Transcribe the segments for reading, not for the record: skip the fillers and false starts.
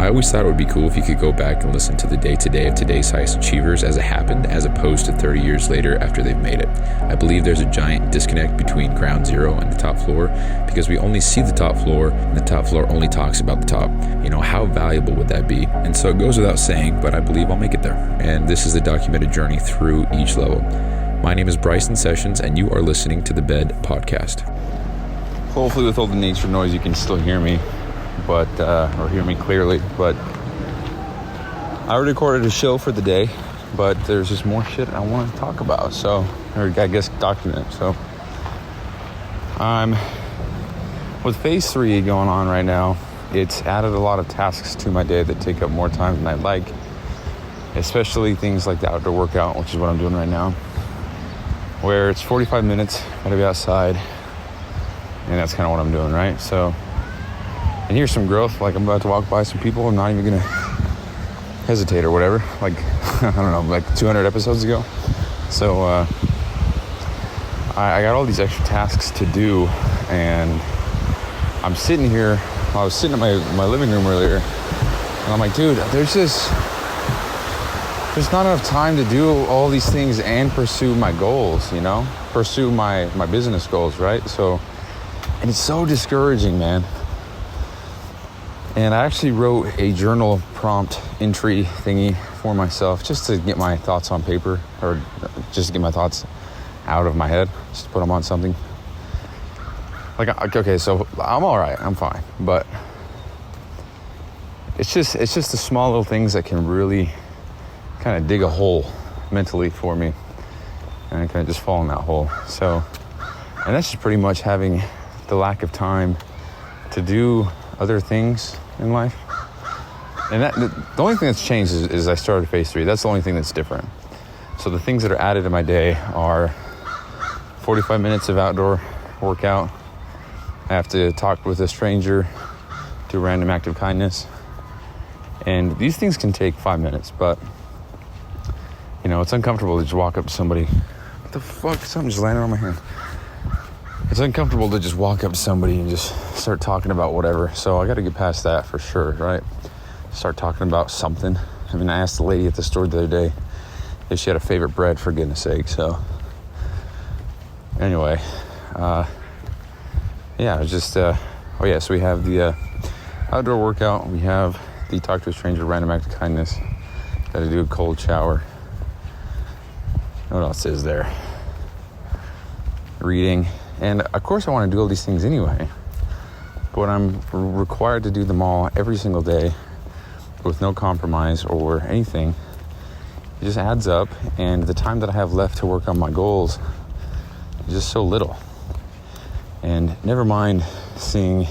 I always thought it would be cool if you could go back and listen to the day-to-day of today's highest achievers as it happened, as opposed to 30 years later after they've made it. I believe there's a giant disconnect between ground zero and the top floor because we only see the top floor and the top floor only talks about the top. How valuable would that be? And so it goes without saying, but I believe I'll make it there. And this is the documented journey through each level. My name is Bryson Sessions, and you are listening to the Bed Podcast. Hopefully with all the nature noise you can still hear me, or hear me clearly, but I already recorded a show for the day, but there's just more shit I want to talk about, or I guess document. So I'm with phase 3 going on right now. It's added a lot of tasks to my day that take up more time than I'd like, especially things like the outdoor workout, which is what I'm doing right now, where it's 45 minutes, gotta be outside, and that's kind of what I'm doing, right? So, and here's some growth. Like, I'm about to walk by some people. I'm not even gonna hesitate or whatever. Like, I don't know, like 200 episodes ago. So, I got all these extra tasks to do, and I'm sitting here. I was sitting in my living room earlier, and I'm like, dude, there's not enough time to do all these things and pursue my goals, pursue my business goals, right? So, and it's so discouraging, man. And I actually wrote a journal prompt entry thingy for myself just to get my thoughts on paper, or just to get my thoughts out of my head, just to put them on something. Like, okay, so I'm all right, I'm fine, but it's just the small little things that can really kind of dig a hole mentally for me, and I kind of just fall in that hole. So, and that's just pretty much having the lack of time to do other things in life. And the only thing that's changed is I started phase 3. That's the only thing that's different. So the things that are added to my day are 45 minutes of outdoor workout. I have to talk with a stranger, do a random act of kindness. And these things can take 5 minutes, but it's uncomfortable to just walk up to somebody. What the fuck? Something just landed on my hand. It's uncomfortable to just walk up to somebody and just start talking about whatever. So I got to get past that for sure, right? Start talking about something. I mean, I asked the lady at the store the other day if she had a favorite bread, for goodness sake. So anyway, yeah, just, so we have the outdoor workout. We have the talk to a stranger, random act of kindness. Got to do a cold shower. What else is there? Reading. And of course I want to do all these things anyway, but I'm required to do them all every single day with no compromise or anything. It just adds up, and the time that I have left to work on my goals is just so little. And never mind seeing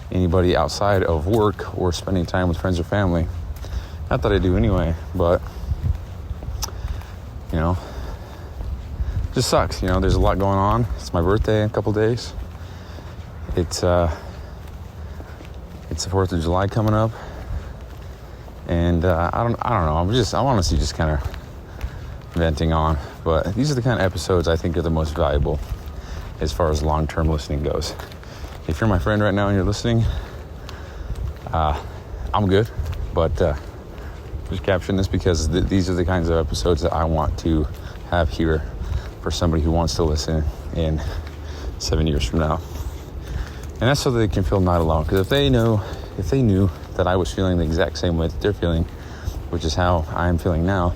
anybody outside of work or spending time with friends or family. Not that I do anyway, but just sucks. There's a lot going on. It's my birthday in a couple days. It's the 4th of July coming up, and I don't know. I'm honestly just kind of venting on. But these are the kind of episodes I think are the most valuable as far as long-term listening goes. If you're my friend right now and you're listening, I'm good. But just capturing this because these are the kinds of episodes that I want to have here for somebody who wants to listen in 7 years from now. And that's so that they can feel not alone. Because if they knew that I was feeling the exact same way that they're feeling, which is how I am feeling now,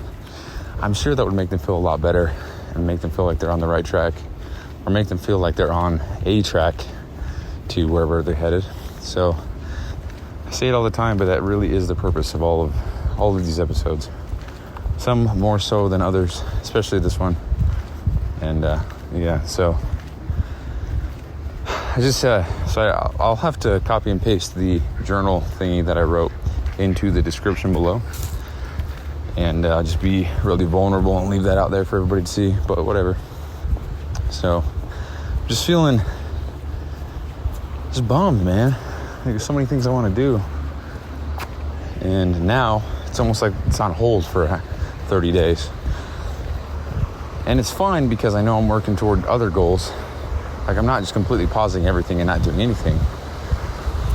I'm sure that would make them feel a lot better and make them feel like they're on the right track, or make them feel like they're on a track to wherever they're headed. So I say it all the time, but that really is the purpose of all of these episodes. Some more so than others, especially this one. And so I just I'll have to copy and paste the journal thingy that I wrote into the description below, and I'll just be really vulnerable and leave that out there for everybody to see. But whatever. So just feeling just bummed, man. There's so many things I want to do, and now it's almost like it's on hold for 30 days. And it's fine because I know I'm working toward other goals. Like, I'm not just completely pausing everything and not doing anything.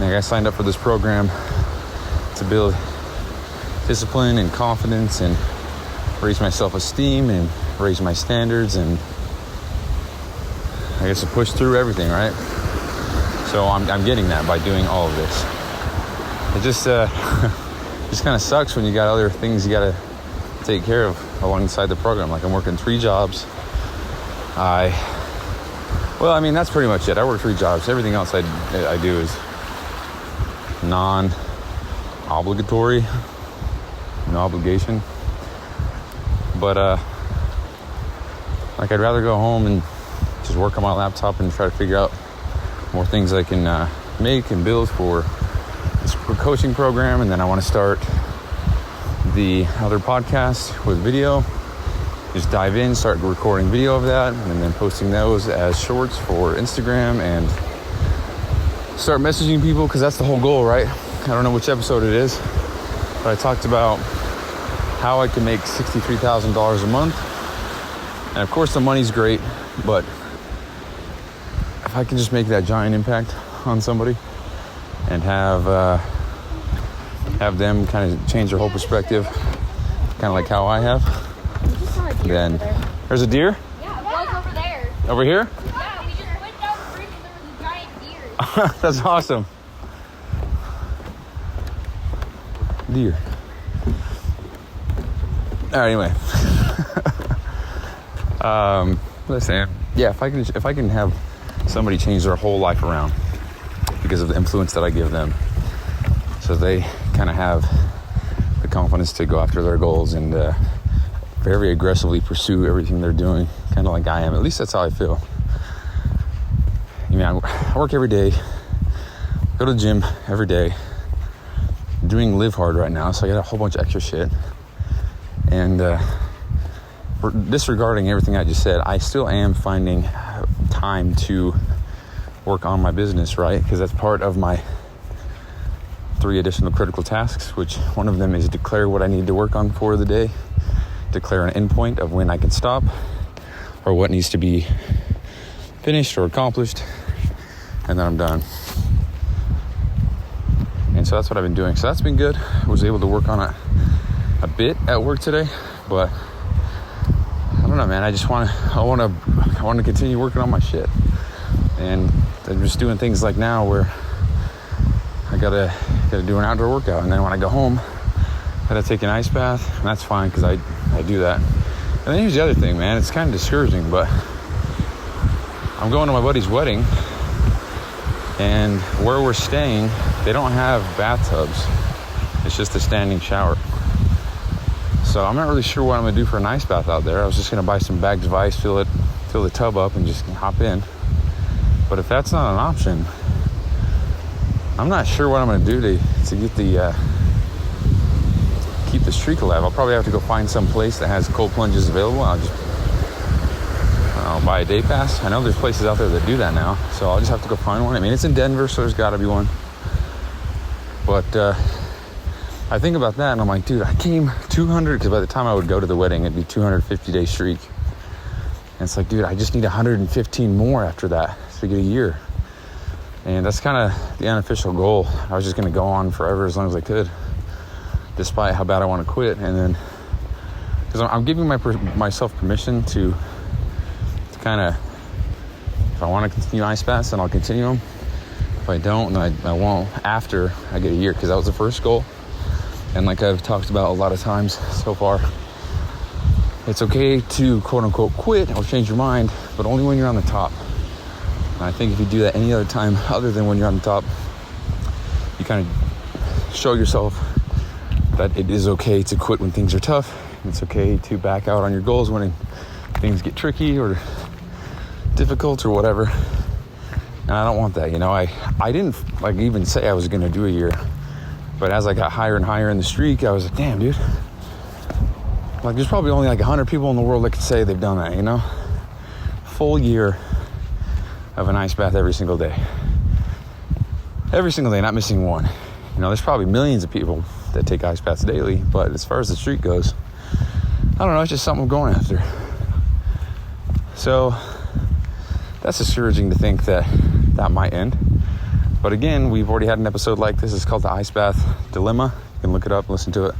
Like, I signed up for this program to build discipline and confidence and raise my self-esteem and raise my standards, and I guess to push through everything, right? So I'm getting that by doing all of this. It just kind of sucks when you got other things you got to take care of alongside the program. Like I'm working 3 jobs. That's pretty much it. I work 3 jobs. Everything else I do is non-obligatory, no obligation. But I'd rather go home and just work on my laptop and try to figure out more things I can make and build for this coaching program. And then I want to start the other podcast with video. Just dive in, start recording video of that, and then posting those as shorts for Instagram, and start messaging people, because that's the whole goal, right? I don't know which episode it is, but I talked about how I can make $63,000 a month. And of course the money's great, but if I can just make that giant impact on somebody and have them kind of change their whole perspective, kind of like how I have, then there's a deer? Yeah, it was over there. Over here? Yeah, we just went down the creek and there was a giant deer. That's awesome. Deer. All right, anyway. Listen, yeah, if I can have somebody change their whole life around because of the influence that I give them, so they kind of have the confidence to go after their goals and very aggressively pursue everything they're doing, kind of like I am. At least that's how I feel. I work every day, go to the gym every day, doing Live Hard right now, so I got a whole bunch of extra shit. And disregarding everything I just said, I still am finding time to work on my business, right? Because that's part of my 3 additional critical tasks, which one of them is declare what I need to work on for the day, declare an endpoint of when I can stop, or what needs to be finished or accomplished, and then I'm done. And so that's what I've been doing. So that's been good. I was able to work on it a bit at work today, but I don't know, man. I want to continue working on my shit, and I'm just doing things like now where I gotta do an outdoor workout, and then when I go home, I gotta take an ice bath, and that's fine because I do that. And then here's the other thing, man. It's kind of discouraging, but I'm going to my buddy's wedding, and where we're staying, they don't have bathtubs. It's just a standing shower. So I'm not really sure what I'm gonna do for an ice bath out there. I was just gonna buy some bags of ice, fill the tub up, and just hop in. But if that's not an option, I'm not sure what I'm gonna do to get keep the streak alive. I'll probably have to go find some place that has cold plunges available. I'll just buy a day pass. I know there's places out there that do that now, so I'll just have to go find one. I mean, it's in Denver, so there's got to be one. But I think about that, and I'm like, dude, I came 200, because by the time I would go to the wedding, it'd be 250-day streak. And it's like, dude, I just need 115 more after that to get a year. And that's kind of the unofficial goal. I was just going to go on forever as long as I could, despite how bad I want to quit. And then, because I'm giving myself permission to kind of, if I want to continue ice baths, then I'll continue them. If I don't, then I won't after I get a year, because that was the first goal. And like I've talked about a lot of times so far, it's okay to quote unquote quit or change your mind, but only when you're on the top. And I think if you do that any other time other than when you're on the top, you kind of show yourself that it is okay to quit when things are tough. It's okay to back out on your goals when things get tricky or difficult or whatever. And I don't want that, I didn't even say I was going to do a year. But as I got higher and higher in the streak, I was like, damn, dude. There's probably only 100 people in the world that could say they've done that, Full year of an ice bath every single day. Every single day, not missing one. There's probably millions of people that take ice baths daily, but as far as the streak goes, I don't know, it's just something I'm going after. So that's discouraging to think that might end. But again, we've already had an episode like this. It's called the Ice Bath Dilemma. You can look it up, listen to it.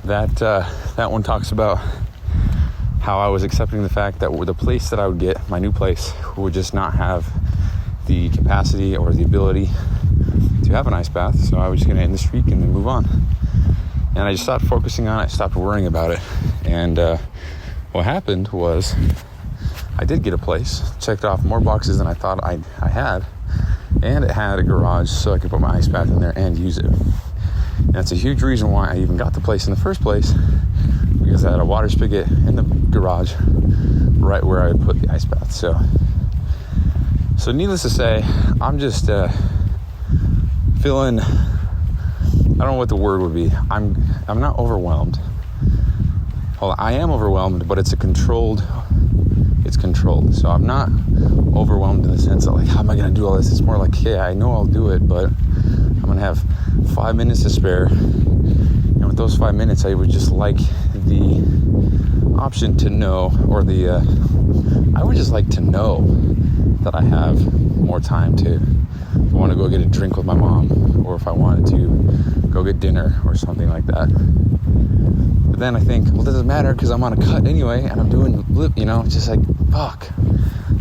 That one talks about how I was accepting the fact that the place that I would get, my new place, would just not have the capacity or the ability to have an ice bath. So I was just going to end the streak and then move on. And I just stopped focusing on it, stopped worrying about it. And what happened was I did get a place, checked off more boxes than I thought I had. And it had a garage so I could put my ice bath in there and use it. And that's a huge reason why I even got the place in the first place, because I had a water spigot in the garage right where I would put the ice bath. So needless to say, I'm just feeling, I don't know what the word would be. I'm not overwhelmed. Well, I am overwhelmed, but it's controlled. So I'm not overwhelmed in the sense of like, how am I going to do all this? It's more like, yeah, I know I'll do it, but I'm going to have 5 minutes to spare. And with those 5 minutes, I would just like the option to know, or I would just like to know that I have more time to, if I want to go get a drink with my mom, or if I wanted to go get dinner or something like that. But then I think, well, it doesn't matter because I'm on a cut anyway, and I'm doing, it's just like, fuck.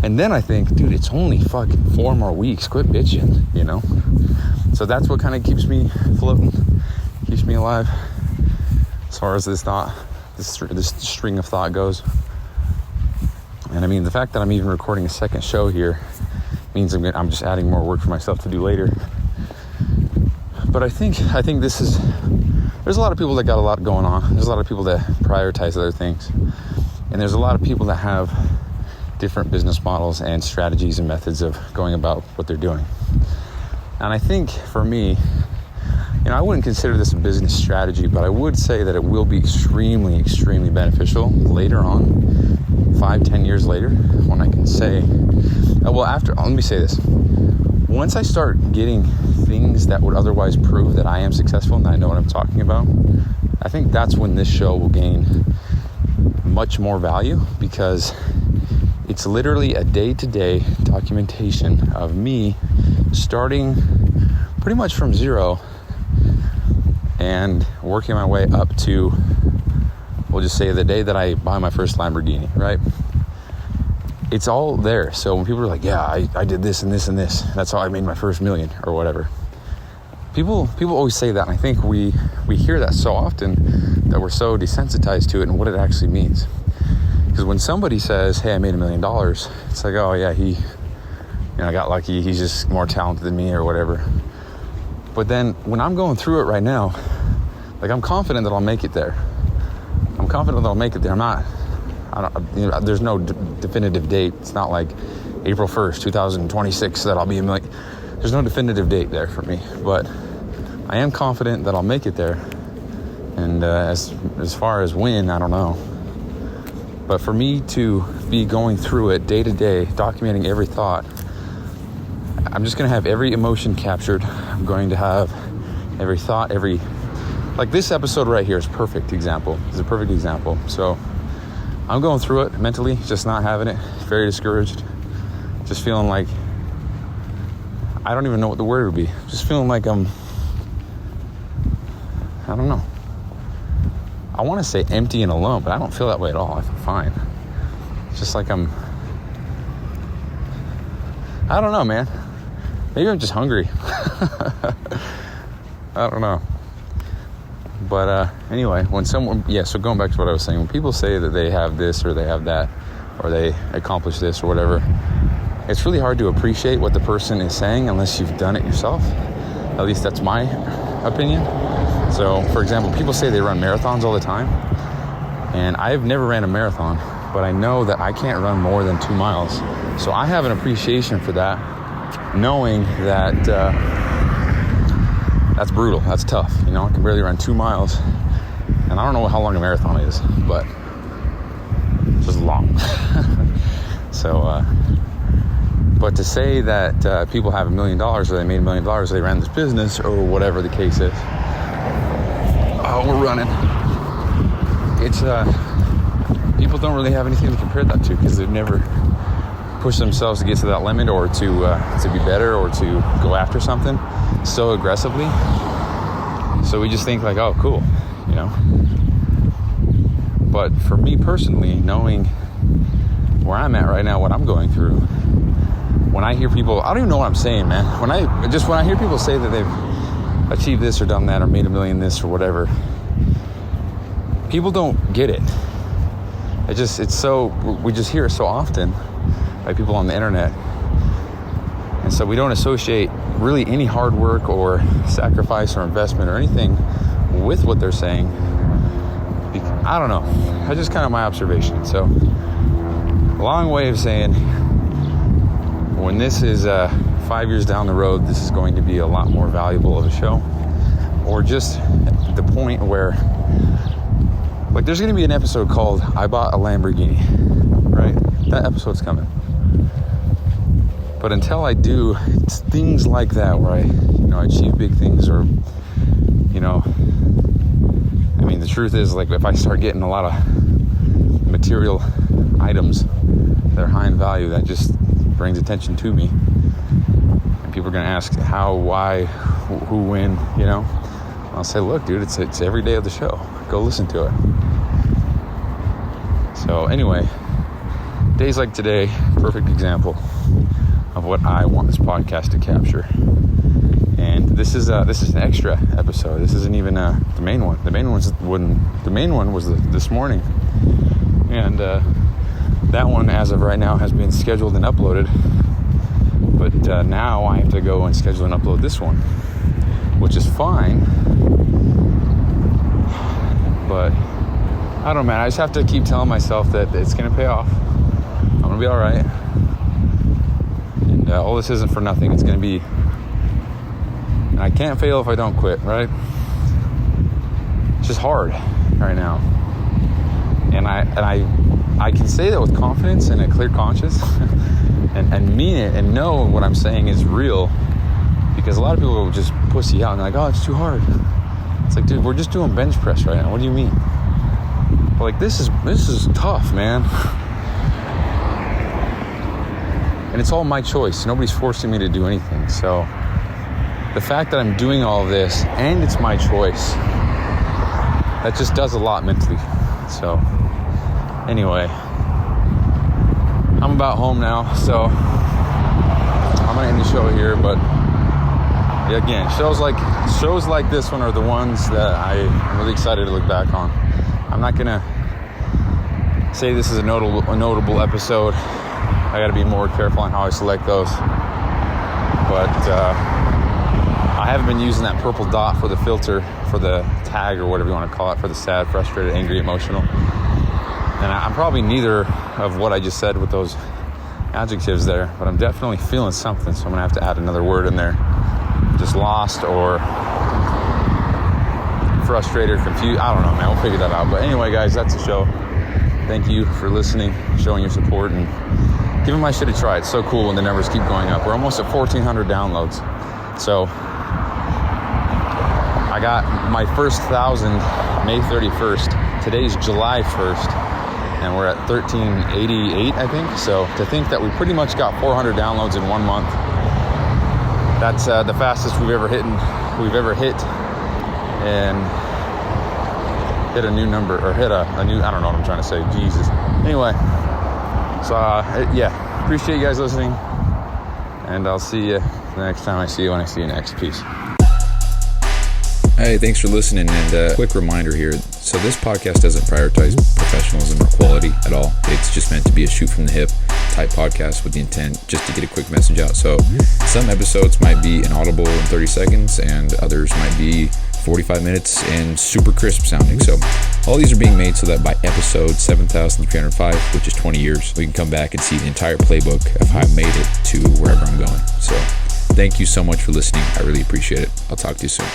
And then I think, dude, it's only fucking 4 more weeks. Quit bitching, So that's what kind of keeps me floating, keeps me alive, as far as this string of thought goes. And I mean, the fact that I'm even recording a second show here means I'm just adding more work for myself to do later. But I think this is, there's a lot of people that got a lot going on. There's a lot of people that prioritize other things. And there's a lot of people that have different business models and strategies and methods of going about what they're doing. And I think for me, I wouldn't consider this a business strategy, but I would say that it will be extremely, extremely beneficial later on, 5-10 years later, when I can say, let me say this. Once I start getting things that would otherwise prove that I am successful and that I know what I'm talking about, I think that's when this show will gain much more value, because it's literally a day-to-day documentation of me starting pretty much from zero and working my way up to, we'll just say the day that I buy my first Lamborghini, right? It's all there. So when people are like, yeah, I did this and this and this, that's how I made my first million or whatever. People always say that, and I think we hear that so often that we're so desensitized to it and what it actually means. Because when somebody says, hey, I made $1 million, it's like, oh yeah, I got lucky, he's just more talented than me or whatever. But then when I'm going through it right now, like, I'm confident that I'll make it there. There's no definitive date. It's not like April 1st, 2026 that I'll be there's no definitive date there for me, but I am confident that I'll make it there. And as far as when, I don't know. But for me to be going through it day to day, documenting every thought, I'm just going to have every emotion captured. I'm going to have every thought, like this episode right here is a perfect example. It's a perfect example. So I'm going through it mentally, just not having it, very discouraged, just feeling like, I don't even know what the word would be. Just feeling like I don't know. I want to say empty and alone, but I don't feel that way at all. I feel fine. It's just like I don't know, man. Maybe I'm just hungry. I don't know. But anyway, so going back to what I was saying, when people say that they have this or they have that or they accomplish this or whatever, it's really hard to appreciate what the person is saying unless you've done it yourself. At least that's my opinion. So, for example, people say they run marathons all the time, and I've never ran a marathon, but I know that I can't run more than 2 miles. So I have an appreciation for that, knowing that that's brutal, that's tough. I can barely run 2 miles, and I don't know how long a marathon is, but it's just long. So, but to say that people have $1 million or they made $1 million, or they ran this business or whatever the case is, we're running. It's people don't really have anything to compare that to because they've never pushed themselves to get to that limit or to be better or to go after something so aggressively So we just think like, oh, cool, you know. But for me personally, knowing where I'm at right now, what I'm going through, when I hear people, I don't even know what I'm saying, man. When I hear people say that they've achieved this or done that or made $1 million this or whatever, people don't get it. We just hear it so often by people on the internet. And so we don't associate really any hard work or sacrifice or investment or anything with what they're saying. I don't know. That's just kind of my observation. So, a long way of saying, when this is 5 years down the road, this is going to be a lot more valuable of a show. Or just the point where, like, there's going to be an episode called I Bought a Lamborghini, right? That episode's coming. But until I do things like that, where I achieve big things, or, I mean, the truth is, like, if I start getting a lot of material items that are high in value, that just brings attention to me. And people are going to ask how, why, who, when, I'll say, look, dude, it's every day of the show. Go listen to it. So anyway, days like today, perfect example of what I want this podcast to capture. And this is an extra episode. This isn't even the main one. The main one was this morning, and that one, as of right now, has been scheduled and uploaded. But now I have to go and schedule and upload this one, which is fine. But I don't know, man. I just have to keep telling myself that it's gonna pay off. I'm gonna be all right. And all this isn't for nothing. It's gonna be. And I can't fail if I don't quit, right? It's just hard right now. And I can say that with confidence and a clear conscience and mean it and know what I'm saying is real, because a lot of people will just pussy out and they're like, oh, it's too hard. It's like, dude, we're just doing bench press right now. What do you mean? But like, this is tough, man. And it's all my choice. Nobody's forcing me to do anything. So the fact that I'm doing all of this and it's my choice, that just does a lot mentally. So anyway, I'm about home now, so I'm gonna end the show here. But again, shows like this one are the ones that I'm really excited to look back on. I'm not gonna say this is a notable episode. I gotta be more careful on how I select those. But I haven't been using that purple dot for the filter, for the tag or whatever you want to call it, for the sad, frustrated, angry, emotional. And I'm probably neither of what I just said with those adjectives there, but I'm definitely feeling something, so I'm gonna have to add another word in there. Just lost or frustrated, confused. I don't know, man. We'll figure that out. But anyway, guys, that's the show. Thank you for listening, showing your support, and giving my shit a try. It's so cool when the numbers keep going up. We're almost at 1,400 downloads. So I got my first 1,000 May 31st. Today's July 1st, and we're at 1,388, I think. So to think that we pretty much got 400 downloads in 1 month, that's the fastest we've ever hit, and hit a new number, or hit a new, I don't know what I'm trying to say, Jesus. Anyway, so yeah, appreciate you guys listening, and I'll see you the next time I see you, when I see you next. Peace. Hey, thanks for listening, and quick reminder here. So this podcast doesn't prioritize professionalism or quality at all. It's just meant to be a shoot from the hip type podcast with the intent just to get a quick message out. So some episodes might be inaudible in 30 seconds and others might be 45 minutes and super crisp sounding. So all these are being made so that by episode 7,305, which is 20 years, we can come back and see the entire playbook of how I made it to wherever I'm going. So thank you so much for listening. I really appreciate it. I'll talk to you soon.